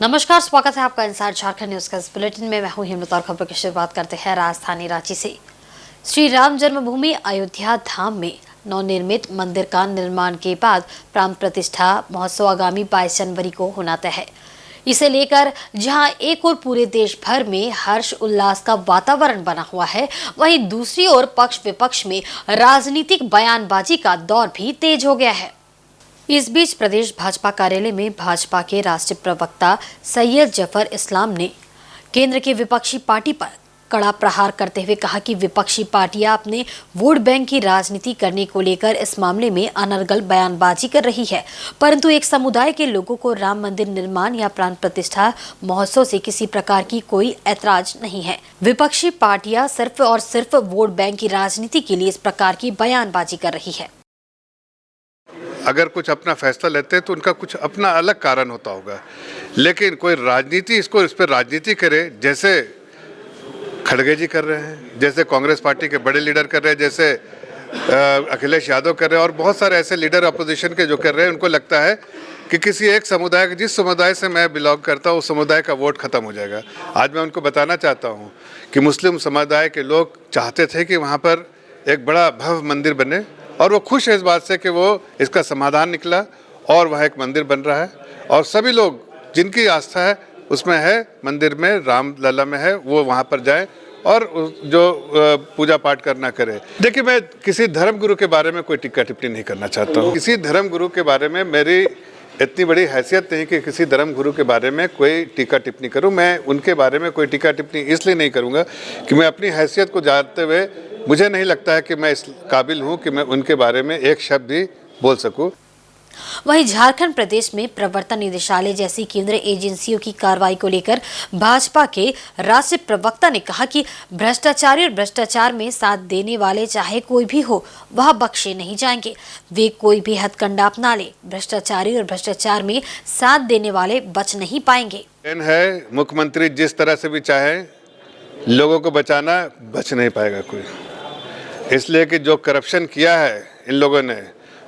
नमस्कार, स्वागत है आपका इंसाइड झारखंड न्यूज का इस बुलेटिन में। मैं हूं हिम्मत और खबरों की शुरुआत करते हैं राजधानी रांची से। श्री राम जन्मभूमि अयोध्या धाम में नवनिर्मित मंदिर का निर्माण के बाद प्राण प्रतिष्ठा महोत्सव आगामी 22 जनवरी को होना तय है। इसे लेकर जहां एक ओर पूरे देश भर में हर्ष उल्लास का वातावरण बना हुआ है, वहीं दूसरी ओर पक्ष विपक्ष में राजनीतिक बयानबाजी का दौर भी तेज हो गया है। इस बीच प्रदेश भाजपा कार्यालय में भाजपा के राष्ट्रीय प्रवक्ता सैयद जफर इस्लाम ने केंद्र के विपक्षी पार्टी पर कड़ा प्रहार करते हुए कहा कि विपक्षी पार्टियां अपने वोट बैंक की राजनीति करने को लेकर इस मामले में अनर्गल बयानबाजी कर रही है, परंतु एक समुदाय के लोगों को राम मंदिर निर्माण या प्राण प्रतिष्ठा महोत्सव से किसी प्रकार की कोई ऐतराज नहीं है। विपक्षी पार्टियां सिर्फ और सिर्फ वोट बैंक की राजनीति के लिए इस प्रकार की बयानबाजी कर रही है। अगर कुछ अपना फैसला लेते हैं तो उनका कुछ अपना अलग कारण होता होगा, लेकिन कोई राजनीति इस पर राजनीति करे जैसे खड़गे जी कर रहे हैं, जैसे कांग्रेस पार्टी के बड़े लीडर कर रहे हैं, जैसे अखिलेश यादव कर रहे हैं और बहुत सारे ऐसे लीडर अपोजिशन के जो कर रहे हैं, उनको लगता है कि किसी एक समुदाय के, जिस समुदाय से मैं बिलोंग करता हूँ, उस समुदाय का वोट खत्म हो जाएगा। आज मैं उनको बताना चाहता हूँ कि मुस्लिम समुदाय के लोग चाहते थे कि वहाँ पर एक बड़ा भव्य मंदिर बने और वो खुश है इस बात से कि वो इसका समाधान निकला और वह एक मंदिर बन रहा है और सभी लोग जिनकी आस्था है उसमें है, मंदिर में राम लला में है, वो वहाँ पर जाएं और जो पूजा पाठ करना करे। देखिए, मैं किसी धर्म गुरु के बारे में कोई टिक्का टिप्पणी नहीं करना चाहता हूँ। किसी धर्म गुरु के बारे में मेरी इतनी बड़ी हैसियत नहीं कि किसी धर्म गुरु के बारे में कोई टीका टिप्पणी करूं। मैं उनके बारे में कोई टीका टिप्पणी इसलिए नहीं करूंगा कि मैं अपनी हैसियत को जानते हुए मुझे नहीं लगता है कि मैं इस काबिल हूं कि मैं उनके बारे में एक शब्द भी बोल सकूं। वहीं झारखंड प्रदेश में प्रवर्तन निदेशालय जैसी केंद्रीय एजेंसियों की कार्रवाई को लेकर भाजपा के राष्ट्रीय प्रवक्ता ने कहा कि भ्रष्टाचारी और भ्रष्टाचार में साथ देने वाले चाहे कोई भी हो, वह बख्शे नहीं जाएंगे। वे कोई भी हथकंडा अपना ले, भ्रष्टाचारी और भ्रष्टाचार में साथ देने वाले बच नहीं पाएंगे। है मुख्यमंत्री जिस तरह से भी चाहे लोगों को बचाना, बच नहीं पाएगा कोई, इसलिए कि जो करप्शन किया है इन लोगों ने,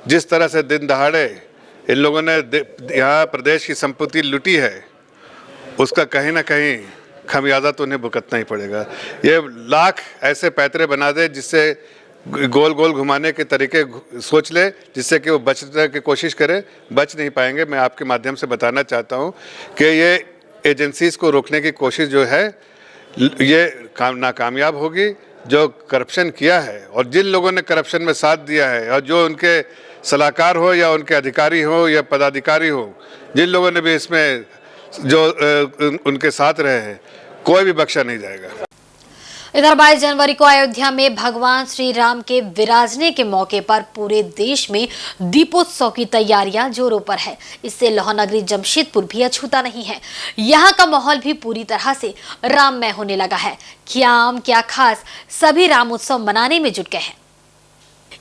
जिस तरह से दिन दहाड़े इन लोगों ने यहाँ प्रदेश की संपत्ति लूटी है, उसका कहीं ना कहीं खमियाजा तो उन्हें भुगतना ही पड़ेगा। ये लाख ऐसे पैतरे बना दे जिससे गोल गोल घुमाने के तरीके सोच ले, जिससे कि वो बचने की कोशिश करे, बच नहीं पाएंगे। मैं आपके माध्यम से बताना चाहता हूँ कि ये एजेंसीज को रोकने की कोशिश जो है ये नाकामयाब होगी। जो करप्शन किया है और जिन लोगों ने करप्शन में साथ दिया है और जो उनके सलाहकार हो या उनके अधिकारी हो या पदाधिकारी हो, जिन लोगों ने भी इसमें जो उनके साथ रहे हैं, कोई भी बख्शा नहीं जाएगा। इधर 22 जनवरी को अयोध्या में भगवान श्री राम के विराजने के मौके पर पूरे देश में दीपोत्सव की तैयारियां जोरों पर है। इससे लाहौर जमशेदपुर भी अछूता नहीं है। यहां का माहौल भी पूरी तरह से राममय होने लगा है। क्या आम क्या खास, सभी राम उत्सव मनाने में जुट गए हैं।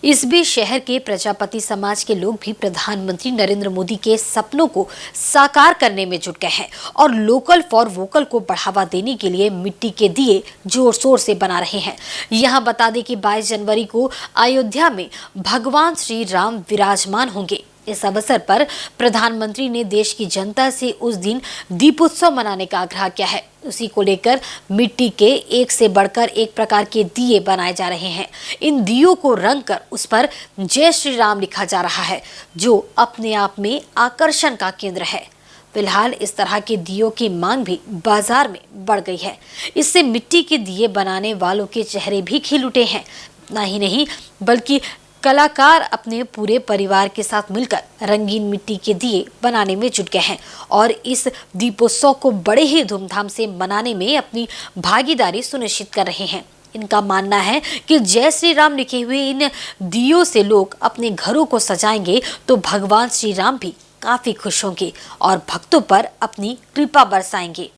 इस बीच शहर के प्रजापति समाज के लोग भी प्रधानमंत्री नरेंद्र मोदी के सपनों को साकार करने में जुट गए हैं और लोकल फॉर वोकल को बढ़ावा देने के लिए मिट्टी के दिए जोर शोर से बना रहे हैं। यहां बता दें कि 22 जनवरी को अयोध्या में भगवान श्री राम विराजमान होंगे। इस अवसर पर प्रधानमंत्री ने देश की जनता से उस दिन दीपोत्सव मनाने का आग्रह किया है। उसी को लेकर मिट्टी के एक से बढ़कर एक प्रकार के दिए बनाए जा रहे हैं। इन दियों को रंग कर उस पर जय श्री राम लिखा जा रहा है, जो अपने आप में आकर्षण का केंद्र है। फिलहाल इस तरह के दियों की मांग भी बाजार में बढ़ गई है। इससे मिट्टी के दिए बनाने वालों के चेहरे भी खिल उठे हैं। ना ही नहीं बल्कि कलाकार अपने पूरे परिवार के साथ मिलकर रंगीन मिट्टी के दिए बनाने में जुट गए हैं और इस दीपोत्सव को बड़े ही धूमधाम से मनाने में अपनी भागीदारी सुनिश्चित कर रहे हैं। इनका मानना है कि जय श्री राम लिखे हुए इन दियों से लोग अपने घरों को सजाएंगे तो भगवान श्री राम भी काफी खुश होंगे और भक्तों पर अपनी कृपा बरसाएंगे।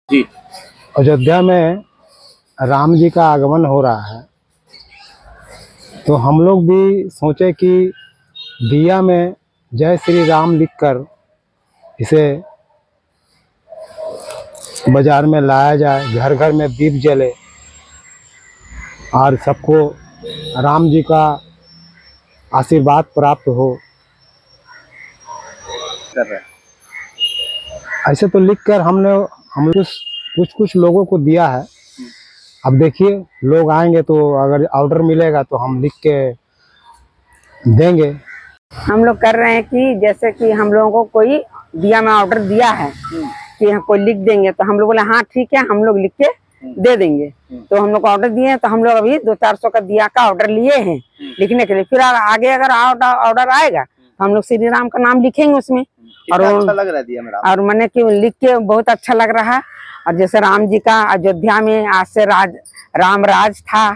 जी, अयोध्या में राम जी का आगमन हो रहा है, तो हम लोग भी सोचे कि दिया में जय श्री राम लिखकर इसे बाजार में लाया जाए, घर घर में दीप जले और सबको राम जी का आशीर्वाद प्राप्त हो। कर रहे हैं? ऐसे तो लिख कर हम कुछ लोगों को दिया है। अब देखिए लोग आएंगे तो अगर ऑर्डर मिलेगा तो हम लिख के देंगे। हम लोग कर रहे हैं कि जैसे कि हम लोगों को कोई दिया में ऑर्डर दिया है कि हम कोई लिख देंगे, तो हम लोग बोले हाँ ठीक है, हम लोग लिख के दे देंगे। तो हम लोग को ऑर्डर दिए हैं, तो हम लोग अभी 200-400 का दिया का ऑर्डर लिए हैं लिखने के लिए। फिर आगे अगर ऑर्डर आएगा तो हम लोग श्री राम का नाम लिखेंगे उसमें। और अच्छा लग रहा है दिया में राम? और मैंने कि लिख के बहुत अच्छा लग रहा। और जैसे राम जी का अयोध्या में आज से राम राज था,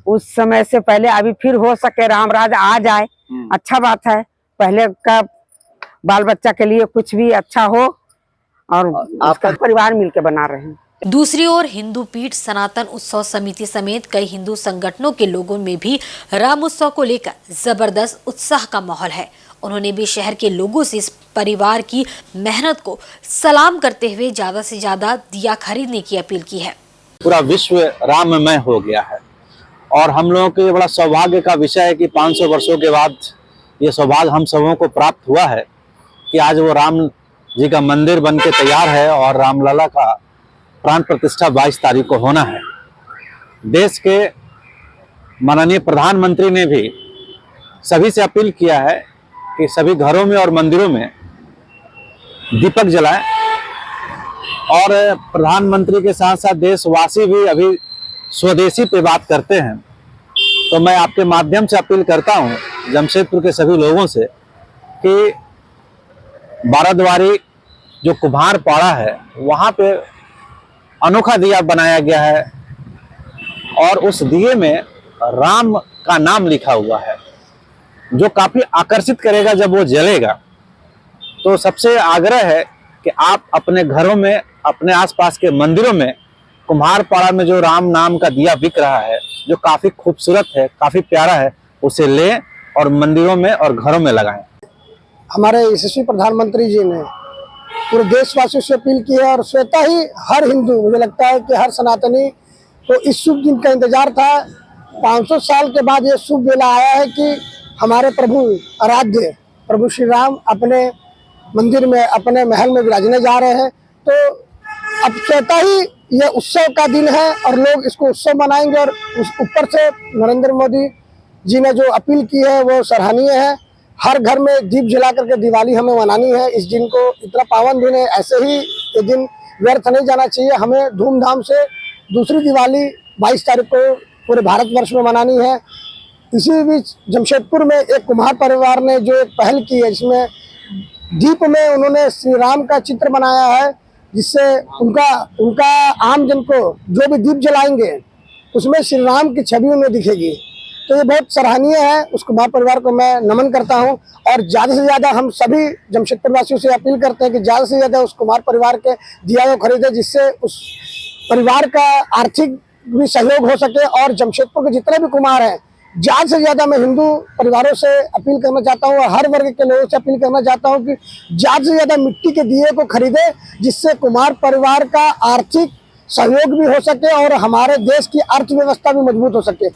उस समय से पहले अभी फिर हो सके राम राज आ जाए, अच्छा बात है। पहले का बाल बच्चा के लिए कुछ भी अच्छा हो, और आपका परिवार मिलके बना रहे हैं। दूसरी ओर हिंदू पीठ सनातन उत्सव समिति समेत कई हिंदू संगठनों के लोगों में भी राम उत्सव को लेकर जबरदस्त उत्साह का माहौल है। उन्होंने भी शहर के लोगों से इस परिवार की मेहनत को सलाम करते हुए ज्यादा से ज्यादा दिया खरीदने की अपील की है। पूरा विश्व राममय हो गया है और हम लोगों के बड़ा सौभाग्य का विषय है कि 500 वर्षों के बाद ये सौभाग्य हम सबों को प्राप्त हुआ है कि आज वो राम जी का मंदिर बन के तैयार है और रामलला का प्राण प्रतिष्ठा 22 तारीख को होना है। देश के माननीय प्रधानमंत्री ने भी सभी से अपील किया है कि सभी घरों में और मंदिरों में दीपक जलाएं, और प्रधानमंत्री के साथ साथ देशवासी भी अभी स्वदेशी पे बात करते हैं। तो मैं आपके माध्यम से अपील करता हूं जमशेदपुर के सभी लोगों से कि बाराद्वारी जो कुम्हार पाड़ा है वहाँ पे अनोखा दिया बनाया गया है और उस दिए में राम का नाम लिखा हुआ है जो काफी आकर्षित करेगा जब वो जलेगा। तो सबसे आग्रह है कि आप अपने घरों में, अपने आसपास के मंदिरों में कुम्हारपाड़ा में जो राम नाम का दिया बिक रहा है, जो काफी खूबसूरत है, काफी प्यारा है, उसे लें और मंदिरों में और घरों में लगाएं। हमारे यशस्वी प्रधानमंत्री जी ने पूरे देशवासियों से अपील की है और स्वतः ही हर हिंदू, मुझे लगता है कि हर सनातनी को इस शुभ दिन का इंतजार था। 500 साल के बाद ये शुभ बेला आया है कि हमारे प्रभु आराध्य प्रभु श्री राम अपने मंदिर में, अपने महल में विराजने जा रहे हैं। तो अब स्वतः ही ये उत्सव का दिन है और लोग इसको उत्सव मनाएंगे। और उस ऊपर से नरेंद्र मोदी जी ने जो अपील की है वो सराहनीय है। हर घर में दीप जला करके दिवाली हमें मनानी है। इस दिन को, इतना पावन दिन है, ऐसे ही ये दिन व्यर्थ नहीं जाना चाहिए। हमें धूमधाम से दूसरी दिवाली 22 तारीख को पूरे भारतवर्ष में मनानी है। इसी बीच जमशेदपुर में एक कुम्हार परिवार ने जो एक पहल की है, जिसमें दीप में उन्होंने श्री राम का चित्र बनाया है, जिससे उनका आम जन को जो भी दीप जलाएंगे उसमें श्री राम की छवि उन्हें दिखेगी। तो ये बहुत सराहनीय है। उस कुमार परिवार को मैं नमन करता हूं और ज़्यादा से ज़्यादा हम सभी जमशेदपुर वासियों से अपील करते हैं कि ज़्यादा से ज़्यादा उस कुमार परिवार के दिया को खरीदें, जिससे उस परिवार का आर्थिक भी सहयोग हो सके। और जमशेदपुर के जितने भी कुमार हैं, ज़्यादा से ज़्यादा मैं हिंदू परिवारों से अपील करना चाहता हूँ और हर वर्ग के लोगों से अपील करना चाहता हूँ कि ज़्यादा से ज़्यादा मिट्टी के दिए को खरीदें, जिससे कुमार परिवार का आर्थिक सहयोग भी हो सके और हमारे देश की अर्थव्यवस्था भी मजबूत हो सके।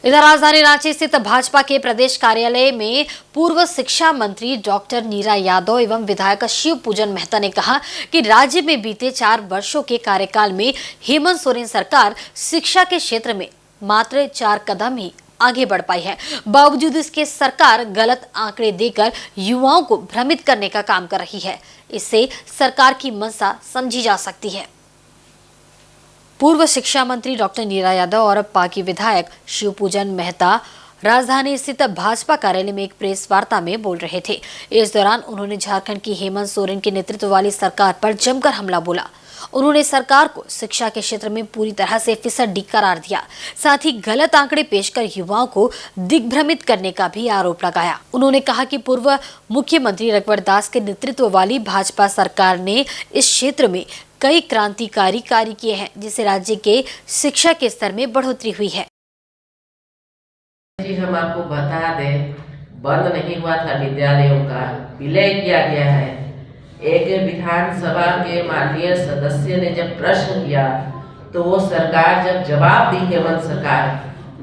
इधर राजधानी रांची स्थित भाजपा के प्रदेश कार्यालय में पूर्व शिक्षा मंत्री डॉक्टर नीरा यादव एवं विधायक शिव पूजन मेहता ने कहा कि राज्य में बीते 4 वर्षों के कार्यकाल में हेमंत सोरेन सरकार शिक्षा के क्षेत्र में मात्र 4 कदम ही आगे बढ़ पाई है। बावजूद इसके सरकार गलत आंकड़े देकर युवाओं को भ्रमित करने का काम कर रही है। इससे सरकार की मंशा समझी जा सकती है। पूर्व शिक्षा मंत्री डॉक्टर नीरा यादव और पाकी विधायक शिवपूजन मेहता राजधानी स्थित भाजपा कार्यालय में एक प्रेस वार्ता में बोल रहे थे। इस दौरान उन्होंने झारखंड की हेमंत सोरेन के नेतृत्व वाली सरकार पर जमकर हमला बोला। उन्होंने सरकार को शिक्षा के क्षेत्र में पूरी तरह से फिसड्डी करार दिया। साथ ही गलत आंकड़े पेश कर युवाओं को दिग्भ्रमित करने का भी आरोप लगाया। उन्होंने कहा कि पूर्व मुख्यमंत्री रघुवर दास के नेतृत्व वाली भाजपा सरकार ने इस क्षेत्र में कई क्रांतिकारी कार्य किए हैं, जिससे राज्य के शिक्षा के स्तर में बढ़ोतरी हुई है। जी हम आपको बता दें, बंद नहीं हुआ था विद्यालयों का, विलय किया गया है। एक विधानसभा के माननीय सदस्य ने जब प्रश्न किया तो वो सरकार जब जवाब दी हेमंत सरकार,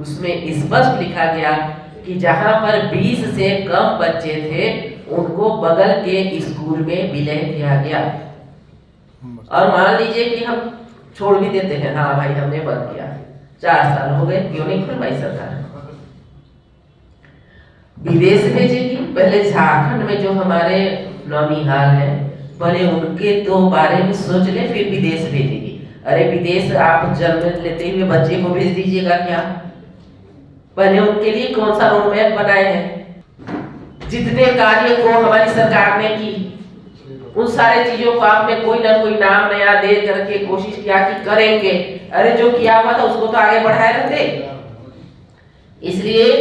उसमें स्पष्ट लिखा गया कि जहां पर 20 से कम बच्चे थे उनको बगल के स्कूल में विलय किया गया। और मान लीजिए कि हम छोड़ भी देते हैं, हाँ भाई हमने बंद किया, 4 साल हो गए, क्यों नहीं खुलवाई सरकार? विदेश भेजेगी। पहले झारखंड में जो हमारे नौनिहाल है, पहले उनके तो बारे में सोच ले, फिर विदेश भेजेगी। अरे विदेश आप जन्म लेते हुए बच्चे को भेज दीजिएगा क्या? पहले उनके लिए कौन सा रोड मैप बनाए हैं? जितने कार्य को हमारी सरकार ने की, उन सारे चीजों को आपने कोई ना कोई नाम नया दे करके कोशिश किया कि करेंगे। अरे जो किया हुआ था उसको तो आगे बढ़ाए रहते। इसलिए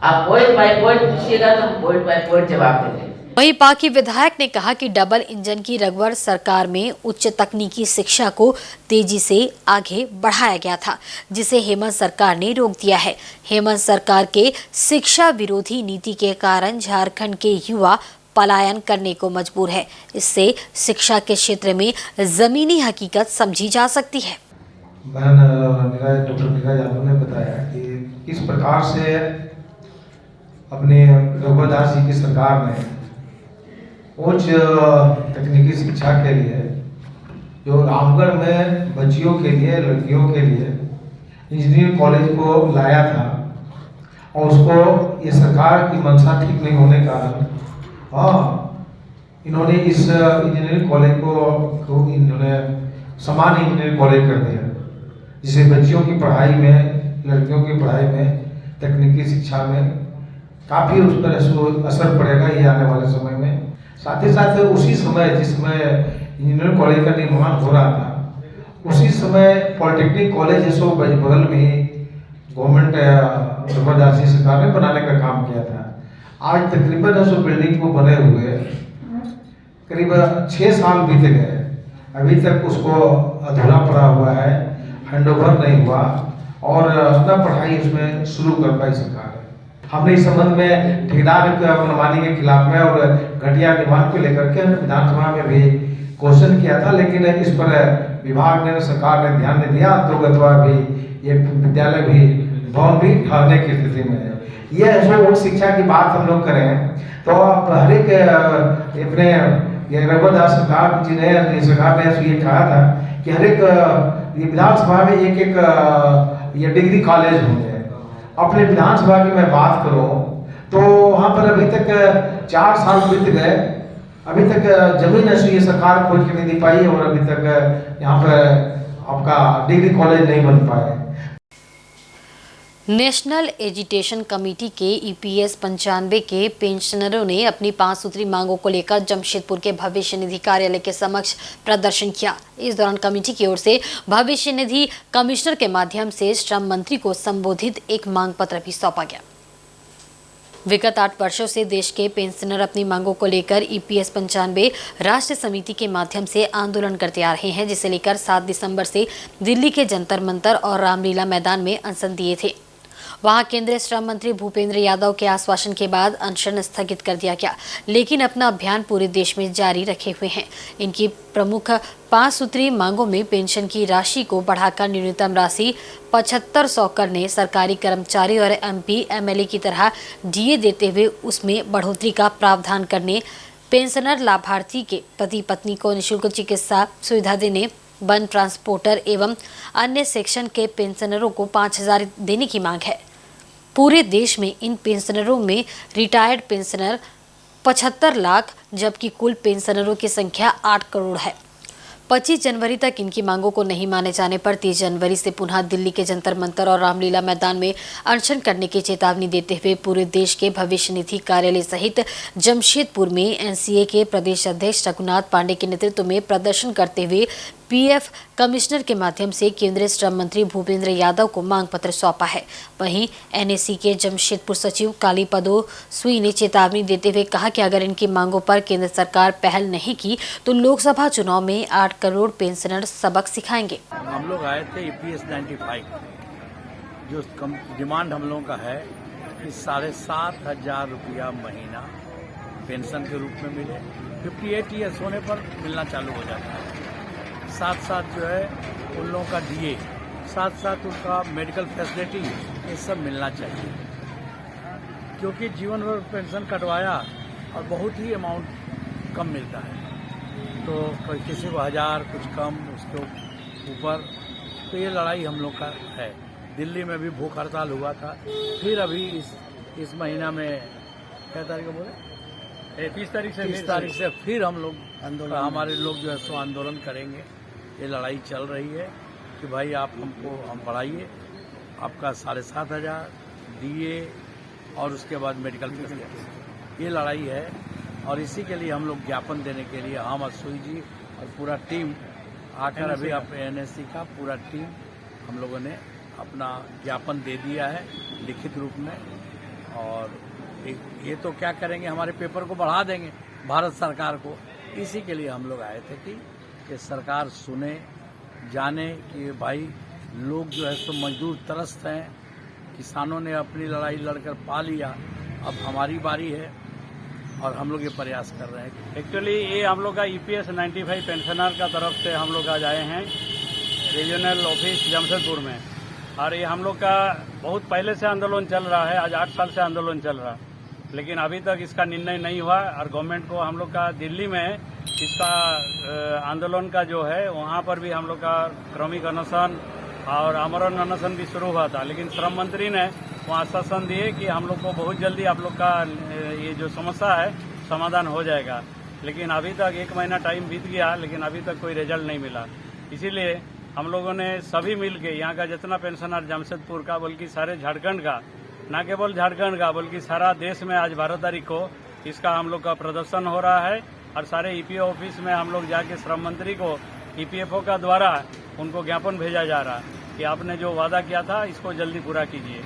आप पॉइंट बाय पॉइंट पूछिएगा तो हम पॉइंट बाय पॉइंट जवाब देंगे। वहीं पाकी विधायक ने कहा कि डबल इंजन की रघुवर सरकार में उच्च तकनीकी शिक्षा को तेजी से आगे बढ़ाया गया था, जिसे हेमंत सरकार ने रोक दिया है। हेमंत सरकार के शिक्षा विरोधी नीति के कारण झारखंड के युवा पलायन करने को मजबूर है। इससे शिक्षा के क्षेत्र में जमीनी हकीकत समझी जा सकती है। डॉक्टर नीरज यादव ने बताया कि किस प्रकार से अपने रघुवर दास जी की सरकार ने उच्च तकनीकी शिक्षा के लिए जो रामगढ़ में बच्चियों के लिए, लड़कियों के लिए इंजीनियरिंग कॉलेज को लाया था, और उसको ये सरकार की मंशा ठीक नहीं होने के कारण इन्होंने इस इंजीनियरिंग कॉलेज को इन्होंने समान इंजीनियरिंग कॉलेज कर दिया, जिससे बच्चियों की पढ़ाई में, लड़कियों की पढ़ाई में, तकनीकी शिक्षा में काफ़ी उस पर असर पड़ेगा ये आने वाले समय में। साथ ही साथ उसी समय जिस समय इंजीनियरिंग कॉलेज का निर्माण हो रहा था, उसी समय पॉलिटेक्निक कॉलेज जो बगल में ही गवर्नमेंट रघुवर दास जी सरकार ने बनाने का काम किया था। आज तकरीबन उस बिल्डिंग को बने हुए करीब 6 साल बीत गए, अभी तक उसको अधूरा पड़ा हुआ है, हैंडओवर नहीं हुआ और न पढ़ाई उसमें शुरू कर पाई सरकार। हमने इस संबंध में ठेकेदार मनमानी के खिलाफ में और घटिया निर्माण को लेकर के हमने विधानसभा में भी क्वेश्चन किया था, लेकिन इस पर विभाग ने, सरकार ने ध्यान नहीं दिया। तो भी ये विद्यालय भी भवन भी ढहने की स्थिति में है। ये जो उच्च शिक्षा की बात हम लोग करें तो हर एक अपने रघुवर दास सरकार जी ने, सरकार ने ये कहा था कि हर एक विधानसभा में एक ये डिग्री कॉलेज होंगे। अपने विधानसभा की मैं बात करूं तो वहाँ पर अभी तक 4 साल बीत गए, अभी तक जमीन ये सरकार खोज के नहीं दे पाई और अभी तक यहाँ पर आपका डिग्री कॉलेज नहीं बन पाए। नेशनल एजुकेशन कमेटी के EPS 95 के पेंशनरों ने अपनी 5 सूत्री मांगों को लेकर जमशेदपुर के भविष्य निधि कार्यालय के समक्ष प्रदर्शन किया। इस दौरान कमेटी की ओर से भविष्य निधि कमिश्नर के माध्यम से श्रम मंत्री को संबोधित एक मांग पत्र भी सौंपा गया। विगत 8 वर्षों से देश के पेंशनर अपनी मांगों को लेकर EPS 95 राष्ट्रीय समिति के माध्यम से आंदोलन करते आ रहे हैं, जिसे लेकर 7 दिसंबर से दिल्ली के जंतर मंतर और रामलीला मैदान में अनशन दिए थे। वहां केंद्रीय श्रम मंत्री भूपेंद्र यादव के आश्वासन के बाद अनशन स्थगित कर दिया गया, लेकिन अपना अभियान पूरे देश में जारी रखे हुए हैं। इनकी प्रमुख 5 सूत्री मांगों में पेंशन की राशि को बढ़ाकर न्यूनतम राशि 7500 करने, सरकारी कर्मचारी और MP MLA की तरह DA देते हुए उसमें बढ़ोतरी का प्रावधान करने, पेंशनर लाभार्थी के पति पत्नी को निःशुल्क चिकित्सा सुविधा देने, वन ट्रांसपोर्टर एवं अन्य सेक्शन के पेंशनरों को 5000 देने की मांग है। पूरे देश में इन पेंशनरों में रिटायर्ड पेंशनर 75 लाख, जबकि कुल पेंशनरों की संख्या 8 करोड़ है। 25 जनवरी तक इनकी मांगों को नहीं माने जाने पर 30 जनवरी से पुनः दिल्ली के जंतर मंतर और रामलीला मैदान में अनशन करने की चेतावनी देते हुए पूरे देश के भविष्य निधि कार्यालय सहित जमशेदपुर में NCA के प्रदेश अध्यक्ष रघुनाथ पांडे के नेतृत्व में प्रदर्शन करते हुए PF कमिश्नर के माध्यम से केंद्रीय श्रम मंत्री भूपेंद्र यादव को मांग पत्र सौंपा है। वहीं NAC के जमशेदपुर सचिव कालीपदो सुई ने चेतावनी देते हुए कहा कि अगर इनकी मांगों पर केंद्र सरकार पहल नहीं की तो लोकसभा चुनाव में 8 करोड़ पेंशनर सबक सिखाएंगे। हम लोग आए थे EPS 95, जो डिमांड हम लोगों का है कि 7,500 रुपया महीना पेंशन के रूप में मिले। 58 ईयर्स होने पर मिलना चालू हो जाता है। साथ साथ जो है उन लोगों का DA, साथ साथ उनका मेडिकल फैसिलिटी, ये सब मिलना चाहिए, क्योंकि जीवन भर पेंशन कटवाया और बहुत ही अमाउंट कम मिलता है। तो कोई किसी को 1000 कुछ कम, उसके ऊपर। तो ये लड़ाई हम लोग का है। दिल्ली में भी भूख हड़ताल हुआ था, फिर अभी इस महीना में क्या तारीख को बोले 30 तारीख से फिर हम लोग हमारे लोग जो है सो आंदोलन करेंगे। ये लड़ाई चल रही है कि भाई आप हम बढ़ाइए, आपका 7,500 दिए और उसके बाद मेडिकल फीस। ये लड़ाई है और इसी के लिए हम लोग ज्ञापन देने के लिए हम असुई जी और पूरा टीम आकर अभी आप एनएससी का पूरा टीम हम लोगों ने अपना ज्ञापन दे दिया है लिखित रूप में। और ये तो क्या करेंगे, हमारे पेपर को बढ़ा देंगे भारत सरकार को। इसी के लिए हम लोग आए थे कि सरकार सुने, जाने कि भाई लोग जो है सो मजदूर त्रस्त हैं। किसानों ने अपनी लड़ाई लड़कर पा लिया, अब हमारी बारी है और हम लोग ये प्रयास कर रहे हैं। एक्चुअली ये हम लोग का EPS 95 पेंशनर का तरफ से हम लोग आज आए हैं रीजनल ऑफिस जमशेदपुर में। और ये हम लोग का बहुत पहले से आंदोलन चल रहा है, आज 8 साल से आंदोलन चल रहा है, लेकिन अभी तक इसका निर्णय नहीं हुआ। और गवर्नमेंट को हम लोग का दिल्ली में इसका आंदोलन का जो है वहाँ पर भी हम लोग का क्रमिक अनशन और आमरण अनशन भी शुरू हुआ था, लेकिन श्रम मंत्री ने वहाँ आश्वासन दिए कि हम लोग को बहुत जल्दी आप लोग का ये जो समस्या है समाधान हो जाएगा। लेकिन अभी तक 1 महीना टाइम बीत गया, लेकिन अभी तक कोई रिजल्ट नहीं मिला। इसीलिए हम लोगों ने सभी मिल के यहाँ का जितना पेंशनर जमशेदपुर का, बल्कि सारे झारखंड का, न केवल झारखंड का बल्कि सारा देश में आज 12 तारीख को इसका हम लोग का प्रदर्शन हो रहा है। और सारे EPO ऑफिस में हम लोग जाके श्रम मंत्री को EPFO का द्वारा उनको ज्ञापन भेजा जा रहा है कि आपने जो वादा किया था इसको जल्दी पूरा कीजिए।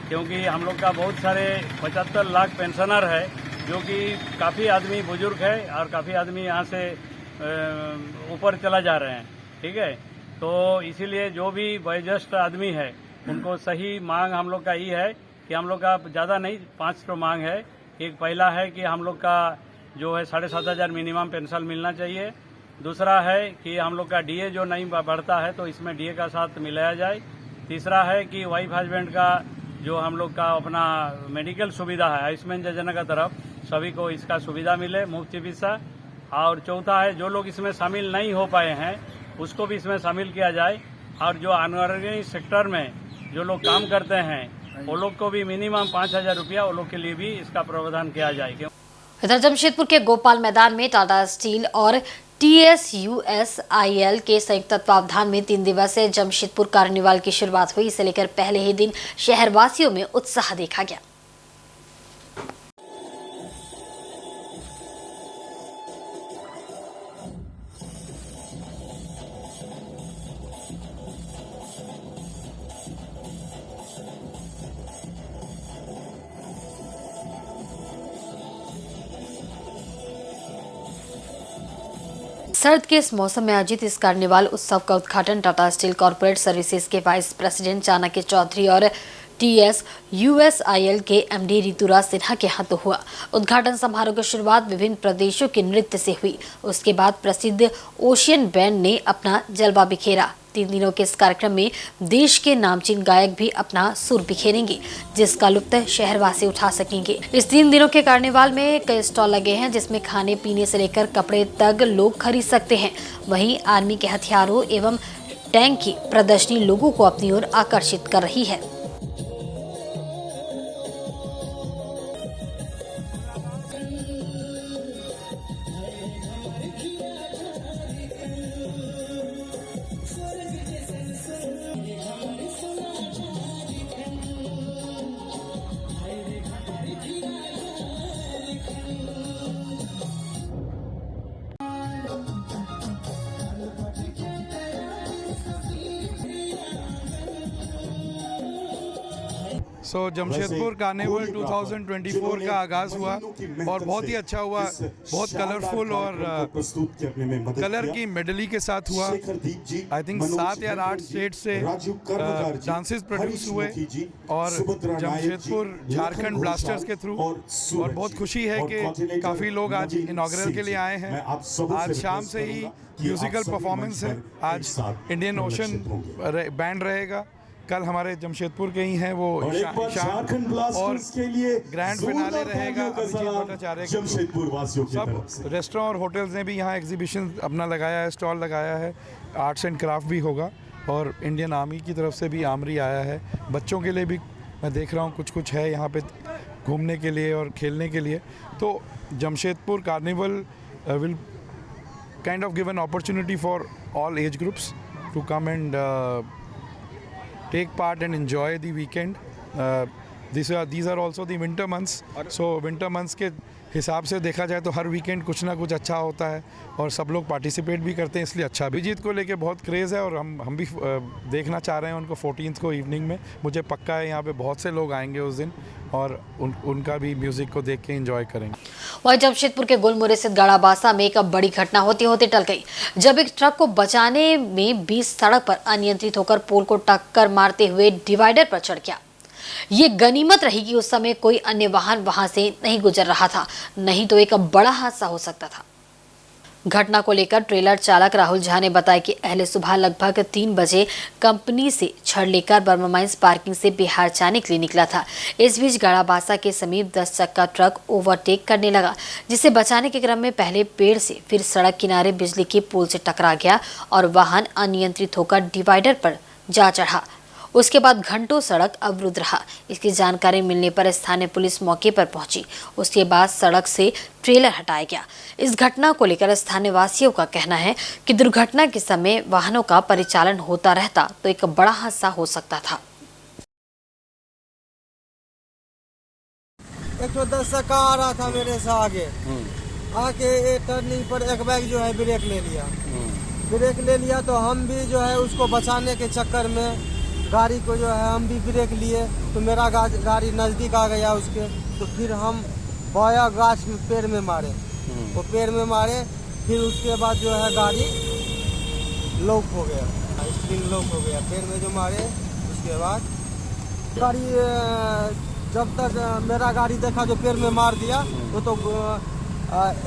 क्योंकि हम लोग का बहुत सारे 75 लाख पेंशनर है, जो कि काफ़ी आदमी बुजुर्ग है और काफ़ी आदमी यहाँ से ऊपर चला जा रहे हैं। ठीक है, तो इसीलिए जो भी वयोज्येष्ठ आदमी है उनको सही मांग हम लोग का ये है कि हम लोग का ज़्यादा नहीं 5 तो मांग है। एक पहला है कि हम लोग का जो है 7,500 मिनिमम पेंशन मिलना चाहिए। दूसरा है कि हम लोग का DA जो नहीं बढ़ता है तो इसमें DA का साथ मिलाया जाए। तीसरा है कि वाइफ हस्बैंड का जो हम लोग का अपना मेडिकल सुविधा है आयुष्मान योजना का तरफ सभी को इसका सुविधा मिले, मुफ्त चिकित्सा। और चौथा है जो लोग इसमें शामिल नहीं हो पाए हैं उसको भी इसमें शामिल किया जाए। और जो अनऑर्गेनाइज सेक्टर में जो लोग काम करते हैं वो लोग को भी मिनिमम 5,000 रुपया वो लोग के लिए भी इसका प्रावधान किया जाए। इधर जमशेदपुर के गोपाल मैदान में टाटा स्टील और TSUSIL के संयुक्त तत्वावधान में 3 दिवसीय जमशेदपुर कार्निवाल की शुरुआत हुई। इसे लेकर पहले ही दिन शहरवासियों में उत्साह देखा गया। सर्द के इस मौसम में आयोजित इस कार्निवाल उत्सव का उद्घाटन टाटा स्टील कॉर्पोरेट सर्विसेज के वाइस प्रेसिडेंट चाणक्य चौधरी और TSUSIL के MD ऋतुराज सिन्हा के हाथों हुआ। उद्घाटन समारोह की शुरुआत विभिन्न प्रदेशों के नृत्य से हुई। उसके बाद प्रसिद्ध ओशियन बैंड ने अपना जलवा बिखेरा। 3 दिनों के इस कार्यक्रम में देश के नामचीन गायक भी अपना सुर बिखेरेंगे, जिसका लुत्फ शहरवासी उठा सकेंगे। इस 3 दिनों के कार्निवाल में कई स्टॉल लगे हैं, जिसमें खाने पीने से लेकर कपड़े तक लोग खरीद सकते हैं। वहीं आर्मी के हथियारों एवं टैंक की प्रदर्शनी लोगों को अपनी ओर आकर्षित कर रही है। जमशेदपुर कार्निवल 2024 का आगाज़ हुआ और बहुत ही अच्छा हुआ, बहुत कलरफुल और कलर की मेडली के साथ हुआ। आई थिंक 7 या 8 स्टेट से डांसेस प्रोड्यूस हुए और जमशेदपुर झारखंड ब्लास्टर्स के थ्रू। और बहुत खुशी है कि काफ़ी लोग आज इनॉग्रल के लिए आए हैं। आज शाम से ही म्यूजिकल परफॉर्मेंस है। आज इंडियन ओशन बैंड रहेगा, कल हमारे जमशेदपुर के ही हैं वो ईशान, और ग्रैंड फिनाले रहेगा अभिजीत भट्टाचार्य के। सब रेस्टोरेंट और होटल्स ने भी यहाँ एग्जीबिशन अपना लगाया है, स्टॉल लगाया है, आर्ट्स एंड क्राफ्ट भी होगा, और इंडियन आर्मी की तरफ से भी आमरी आया है। बच्चों के लिए भी मैं देख रहा हूँ कुछ है यहाँ पे घूमने के लिए और खेलने के लिए। तो Jamshedpur carnival will kind of give an opportunity for all age groups to come and take part and enjoy the weekend. These are also the winter months, so winter months के हिसाब से देखा जाए तो हर वीकेंड कुछ ना कुछ अच्छा होता है और सब लोग पार्टिसिपेट भी करते हैं, इसलिए अच्छा। अभिजीत को लेके बहुत क्रेज़ है और हम भी देखना चाह रहे हैं उनको 14th को इवनिंग में। मुझे पक्का है यहाँ पे बहुत से लोग आएंगे उस दिन और उनका भी म्यूजिक को देख के एंजॉय करेंगे। वहीं जमशेदपुर के गुलमुरे स्थित गाड़ाबासा में एक बड़ी घटना होते होते टल गई, जब एक ट्रक को बचाने में 20 सड़क पर अनियंत्रित होकर पोल को टक्कर मारते हुए डिवाइडर पर चढ़ गया। ये गनीमत रही कि उस समय कोई अन्य वाहन वहां से नहीं गुजर रहा था, नहीं तो एक बड़ा हादसा हो सकता था। घटना को लेकर ट्रेलर चालक राहुल झा ने बताया कि अहले सुबह लगभग 3 बजे कंपनी से छड़ लेकर बर्मा माइंस पार्किंग से बिहार जाने के लिए निकला था। इस बीच गाड़ाबासा के समीप 10 चक्का ट्रक ओवरटेक करने लगा, जिसे बचाने के क्रम में पहले पेड़ से फिर सड़क किनारे बिजली के पोल से टकरा गया और वाहन अनियंत्रित होकर डिवाइडर पर जा चढ़ा। उसके बाद घंटों सड़क अवरुद्ध रहा। इसकी जानकारी मिलने पर स्थानीय पुलिस मौके पर पहुंची। उसके बाद सड़क से ट्रेलर हटाया गया। इस घटना को लेकर स्थानीय वासियों का कहना है कि दुर्घटना के समय वाहनों का परिचालन होता रहता तो एक बड़ा हादसा हो सकता था। 110 चक्का आ रहा था मेरे से आके टर्निंग पर एक बाइक जो है ब्रेक ले लिया तो हम भी जो है उसको बचाने के चक्कर में गाड़ी को जो है हम भी ब्रेक लिए तो मेरा गाड़ी नज़दीक आ गया उसके, तो फिर हम बाया गाछ में पेड़ में मारे, वो पेड़ में मारे, फिर उसके बाद जो है गाड़ी लॉक हो गया, स्क्रीन लॉक हो गया, पेड़ में जो मारे। उसके बाद गाड़ी जब तक मेरा गाड़ी देखा जो पेड़ में मार दिया वो तो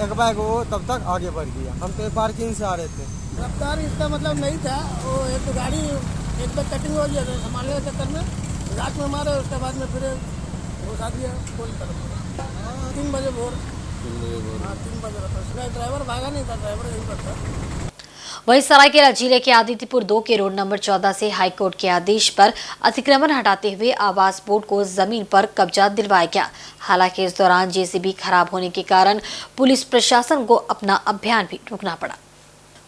एक बाइक वो तब तक आगे बढ़ गया। हम तो पार्किंग से आ रहे थे। रफ्तार इसका मतलब नहीं था, वो एक तो गाड़ी एक बार कटिंग हो गया संभालने के चक्कर में रात में मारे, उसके बाद में फिर घुसा दिया पुल तरफ। 3 बजे भोर 3 बजे रहता, ड्राइवर भागा नहीं था, ड्राइवर यहीं पर था। वहीं सरायकेला जिले के आदित्यपुर 2 के रोड नंबर 14 से हाईकोर्ट के आदेश पर अतिक्रमण हटाते हुए आवास बोर्ड को जमीन पर कब्जा दिलवाया गया। हालांकि इस दौरान जेसीबी खराब होने के कारण पुलिस प्रशासन को अपना अभियान भी रोकना पड़ा।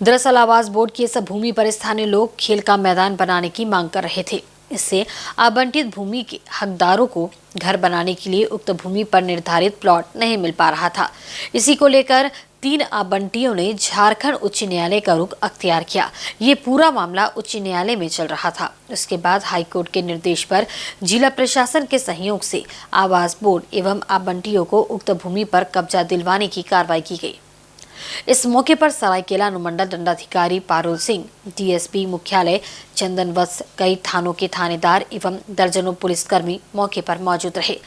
दरअसल आवास बोर्ड की इस भूमि पर स्थानीय लोग खेल का मैदान बनाने की मांग कर रहे थे। इससे आवंटित भूमि के हकदारों को घर बनाने के लिए उक्त भूमि पर निर्धारित प्लॉट नहीं मिल पा रहा था। इसी को लेकर 3 आवंटियों ने झारखंड उच्च न्यायालय का रुख अख्तियार किया। ये पूरा मामला उच्च न्यायालय में चल रहा था। उसके बाद हाईकोर्ट के निर्देश पर जिला प्रशासन के सहयोग से आवास बोर्ड एवं आवंटियों को उक्त भूमि पर कब्जा दिलवाने की कार्रवाई की गई। इस मौके पर सरायकेला अनुमंडल दंडाधिकारी पारुल सिंह, डीएसपी मुख्यालय चंदन वत्स, कई थानों के थानेदार एवं दर्जनों पुलिसकर्मी मौके पर मौजूद रहे।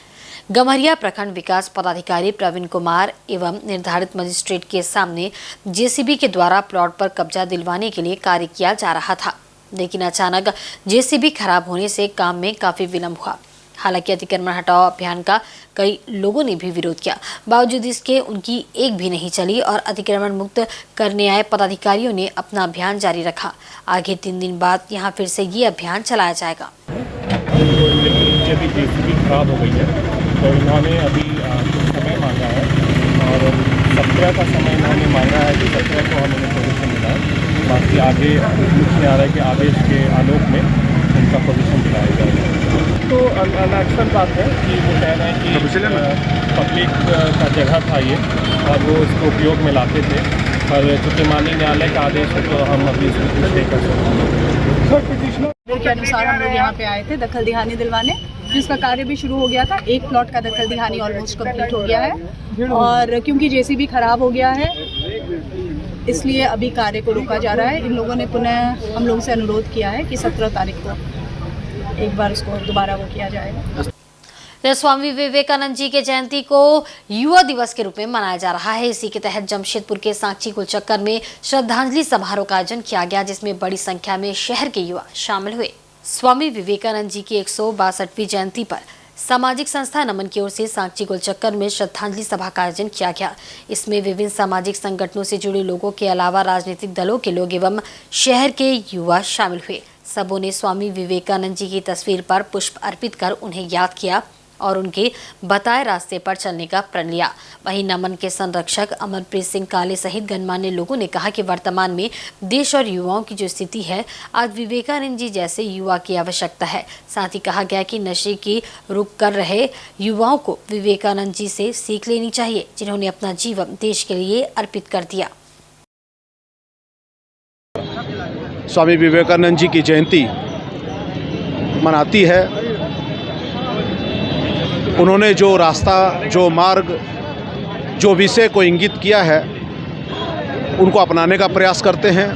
गम्हरिया प्रखंड विकास पदाधिकारी प्रवीण कुमार एवं निर्धारित मजिस्ट्रेट के सामने जेसीबी के द्वारा प्लॉट पर कब्जा दिलवाने के लिए कार्य किया जा रहा था, लेकिन अचानक जेसीबी खराब होने से काम में काफी विलंब हुआ। हालांकि अतिक्रमण हटाओ अभियान का कई लोगों ने भी विरोध किया, बावजूद इसके उनकी एक भी नहीं चली और अतिक्रमण मुक्त करने आए पदाधिकारियों ने अपना अभियान जारी रखा। आगे 3 दिन बाद यहां फिर से ये अभियान चलाया जाएगा। अभी जेसीबी खराब हो गई है तो इन्होंने अभी कुछ समय मांगा है और 17 का समय इन्होंने मांगा है कि 17 को हमें पोजीशन मिला है। बाकी आगे उच्च न्यायालय के आदेश के आलोक में उनका पोजीशन दिलाया जाएगा। तो अनएक्शन बात है कि वो कह रहे हैं कि पब्लिक का जगह था ये और वो इसको उपयोग में लाते थे, पर चूँकि माननीय न्यायालय का आदेश है तो हम अभी इसमें कुछ नहीं कर सकते। के अनुसार हम लोग यहाँ पे आए थे दखल दिहानी दिलवाने, जिसका कार्य भी शुरू हो गया था। एक प्लॉट का दखल दिहानी ऑलमोस्ट कंप्लीट हो गया है और क्योंकि जेसीबी खराब हो गया है इसलिए अभी कार्य को रोका जा रहा है। इन लोगों ने पुनः हम लोगों से अनुरोध किया है कि 17 तारीख को एक बार उसको दोबारा वो किया जाएगा। स्वामी विवेकानंद जी के जयंती को युवा दिवस के रूप में मनाया जा रहा है। इसी के तहत जमशेदपुर के सांची कुलचक्कर में श्रद्धांजलि समारोह का आयोजन किया गया, जिसमें बड़ी संख्या में शहर के युवा शामिल हुए। स्वामी विवेकानंद जी की 162वीं जयंती पर सामाजिक संस्था नमन की ओर से सांची गोलचक्कर में श्रद्धांजलि सभा का आयोजन किया गया। इसमें विभिन्न सामाजिक संगठनों से जुड़े लोगों के अलावा राजनीतिक दलों के लोग एवं शहर के युवा शामिल हुए। सबों ने स्वामी विवेकानंद जी की तस्वीर पर पुष्प अर्पित कर उन्हें याद किया और उनके बताए रास्ते पर चलने का प्रण लिया। वहीं नमन के संरक्षक अमरप्रीत सिंह काले सहित गणमान्य लोगों ने कहा कि वर्तमान में देश और युवाओं की जो स्थिति है, आज विवेकानंद जी जैसे युवा की आवश्यकता है। साथ ही कहा गया कि नशे की रुख कर रहे युवाओं को विवेकानंद जी से सीख लेनी चाहिए, जिन्होंने अपना जीवन देश के लिए अर्पित कर दिया। स्वामी विवेकानंद जी की जयंती मनाती है। उन्होंने जो रास्ता, जो मार्ग, जो विषय को इंगित किया है, उनको अपनाने का प्रयास करते हैं।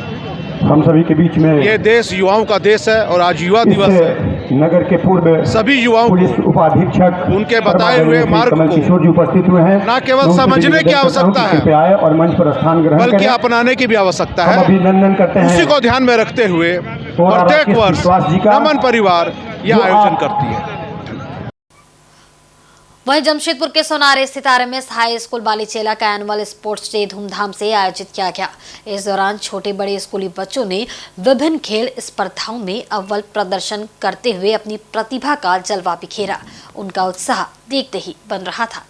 हम सभी के बीच में ये देश युवाओं का देश है और आज युवा दिवस है। नगर के पूर्व सभी युवाओं पुलिस उपाधीक्षक उनके बताए हुए मार्ग को किशोर जी उपस्थित हुए हैं। न केवल समझने की आवश्यकता है आए और मंच पर स्थान ग्रहण बल्कि अपनाने की भी आवश्यकता है। अभिनंदन करते हैं। उसी को ध्यान में रखते हुए प्रत्येक वर्ष नमन परिवार यह आयोजन करती है। वहीं जमशेदपुर के सोनारे स्थित RMS हाई स्कूल बालीचेला का एनुअल स्पोर्ट्स डे धूमधाम से आयोजित किया गया। इस दौरान छोटे बड़े स्कूली बच्चों ने विभिन्न खेल स्पर्धाओं में अव्वल प्रदर्शन करते हुए अपनी प्रतिभा का जलवा बिखेरा। उनका उत्साह देखते ही बन रहा था।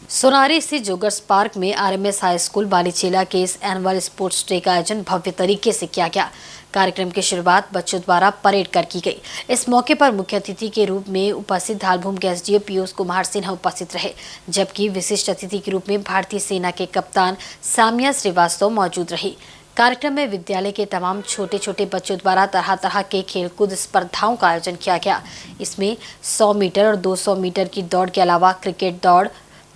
सोनारी स्थित जोगर्स पार्क में RMS हाई स्कूल बालीचेला के इस एनुअल स्पोर्ट्स डे का आयोजन भव्य तरीके से किया गया। कार्यक्रम की शुरुआत बच्चों द्वारा परेड कर की गई। इस मौके पर मुख्य अतिथि के रूप में उपस्थित धालभूम के SDO पीयूष कुमार सिन्हा उपस्थित रहे, जबकि विशिष्ट अतिथि के रूप में भारतीय सेना के कप्तान सामिया श्रीवास्तव मौजूद रही। कार्यक्रम में विद्यालय के तमाम छोटे छोटे बच्चों द्वारा तरह तरह के खेलकूद स्पर्धाओं का आयोजन किया गया। इसमें 100 मीटर और 200 मीटर की दौड़ के अलावा क्रिकेट दौड़,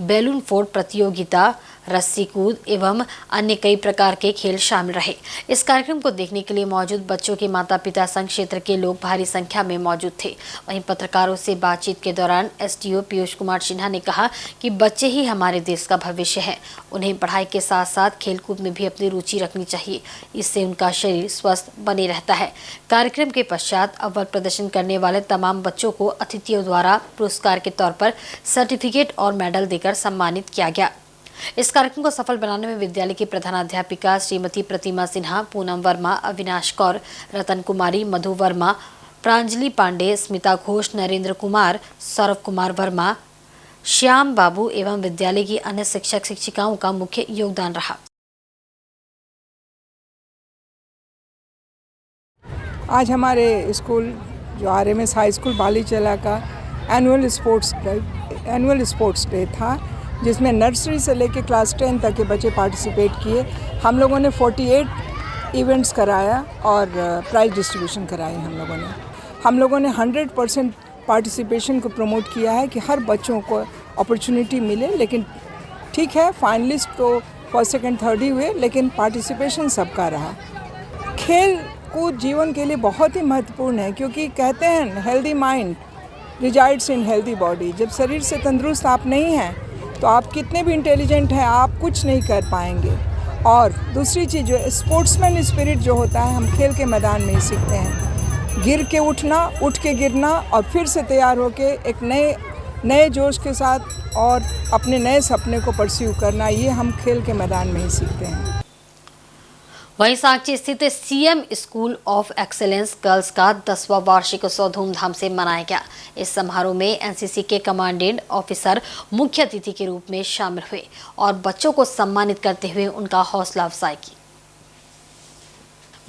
बैलून फोड़ प्रतियोगिता, रस्सी कूद एवं अन्य कई प्रकार के खेल शामिल रहे। इस कार्यक्रम को देखने के लिए मौजूद बच्चों के माता पिता संग क्षेत्र के लोग भारी संख्या में मौजूद थे। वहीं पत्रकारों से बातचीत के दौरान SDO पीयूष कुमार सिन्हा ने कहा कि बच्चे ही हमारे देश का भविष्य है। उन्हें पढ़ाई के साथ साथ खेलकूद में भी अपनी रुचि रखनी चाहिए, इससे उनका शरीर स्वस्थ बने रहता है। कार्यक्रम के पश्चात अव्वल प्रदर्शन करने वाले तमाम बच्चों को अतिथियों द्वारा पुरस्कार के तौर पर सर्टिफिकेट और मेडल देकर सम्मानित किया गया। इस कार्यक्रम को सफल बनाने में विद्यालय की प्रधानाध्यापिका श्रीमती प्रतिमा सिन्हा, पूनम वर्मा, अविनाश कौर, रतन कुमारी, मधु वर्मा, प्रांजलि पांडे, स्मिता घोष, नरेंद्र कुमार, सौरभ कुमार वर्मा, श्याम बाबू एवं विद्यालय की अन्य शिक्षक शिक्षिकाओं का मुख्य योगदान रहा। आज हमारे स्कूल जो RMS हाई स्कूल बालीचेला का एनुअल स्पोर्ट्स डे था, जिसमें नर्सरी से लेकर क्लास 10 तक के बच्चे पार्टिसिपेट किए। हम लोगों ने 48 इवेंट्स कराया और प्राइज डिस्ट्रीब्यूशन कराए। हम लोगों ने 100% पार्टिसिपेशन को प्रमोट किया है कि हर बच्चों को अपॉर्चुनिटी मिले। लेकिन ठीक है, फाइनलिस्ट तो फर्स्ट सेकंड थर्ड ही हुए, लेकिन पार्टिसिपेशन सबका रहा। खेल कूद जीवन के लिए बहुत ही महत्वपूर्ण है, क्योंकि कहते हैं हेल्दी माइंड रिजाइड्स इन हेल्दी बॉडी। जब शरीर से तंदुरुस्त आप नहीं हैं तो आप कितने भी इंटेलिजेंट हैं, आप कुछ नहीं कर पाएंगे। और दूसरी चीज़ जो स्पोर्ट्समैन स्पिरिट जो होता है, हम खेल के मैदान में ही सीखते हैं। गिर के उठना, उठ के गिरना और फिर से तैयार होके एक नए जोश के साथ और अपने नए सपने को परस्यू करना, ये हम खेल के मैदान में ही सीखते हैं। वहीं सांची स्थित CM school of excellence girls का 10वां वार्षिक उत्सव धूमधाम से मनाया गया। इस समारोह में NCC के कमांडेंट ऑफिसर मुख्य अतिथि के रूप में शामिल हुए और बच्चों को सम्मानित करते हुए उनका हौसला अफजाई की।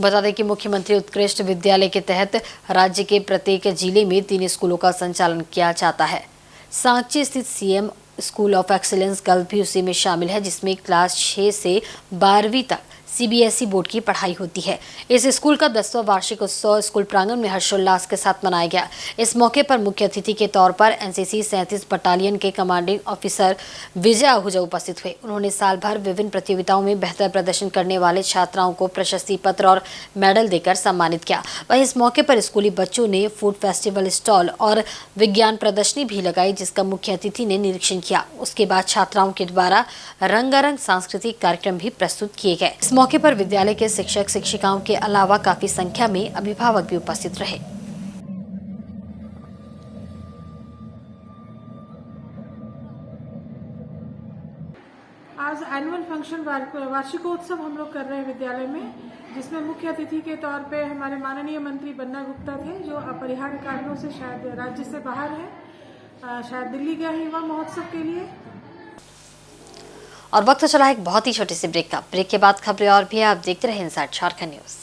बता दें कि मुख्यमंत्री उत्कृष्ट विद्यालय के तहत राज्य के प्रत्येक जिले में 3 स्कूलों का संचालन किया जाता है। सांची स्थित CM school of excellence girls भी उसी में शामिल है, जिसमें क्लास 6 से 12वीं तक CBSE बोर्ड की पढ़ाई होती है। इस स्कूल का 10वां वार्षिक उत्सव स्कूल प्रांगण में हर्षोल्लास के साथ मनाया गया। इस मौके पर मुख्य अतिथि के तौर पर NCC 37 बटालियन के कमांडिंग ऑफिसर विजय आहूजा उपस्थित हुए। उन्होंने साल भर विभिन्न प्रतियोगिताओं में बेहतर प्रदर्शन करने वाले छात्राओं को प्रशस्ति पत्र और मेडल देकर सम्मानित किया। वहीं इस मौके पर स्कूली बच्चों ने फूड फेस्टिवल स्टॉल और विज्ञान प्रदर्शनी भी लगाई, जिसका मुख्य अतिथि ने निरीक्षण किया। उसके बाद छात्राओं के द्वारा रंगारंग सांस्कृतिक कार्यक्रम भी प्रस्तुत किए गए। इस मौके पर विद्यालय के शिक्षक शिक्षिकाओं के अलावा काफी संख्या में अभिभावक भी उपस्थित रहे। आज एनुअल फंक्शन वार्षिकोत्सव हम लोग कर रहे हैं विद्यालय में, जिसमें मुख्य अतिथि के तौर पे हमारे माननीय मंत्री बन्ना गुप्ता थे, जो अपरिहार्य कारणों से शायद राज्य से बाहर हैं, शायद दिल्ली गए हैं युवा महोत्सव के लिए। और वक्त चला एक बहुत ही छोटी सी ब्रेक का। ब्रेक के बाद खबरें और भी है, आप देखते रहे इनसाइड झारखंड न्यूज।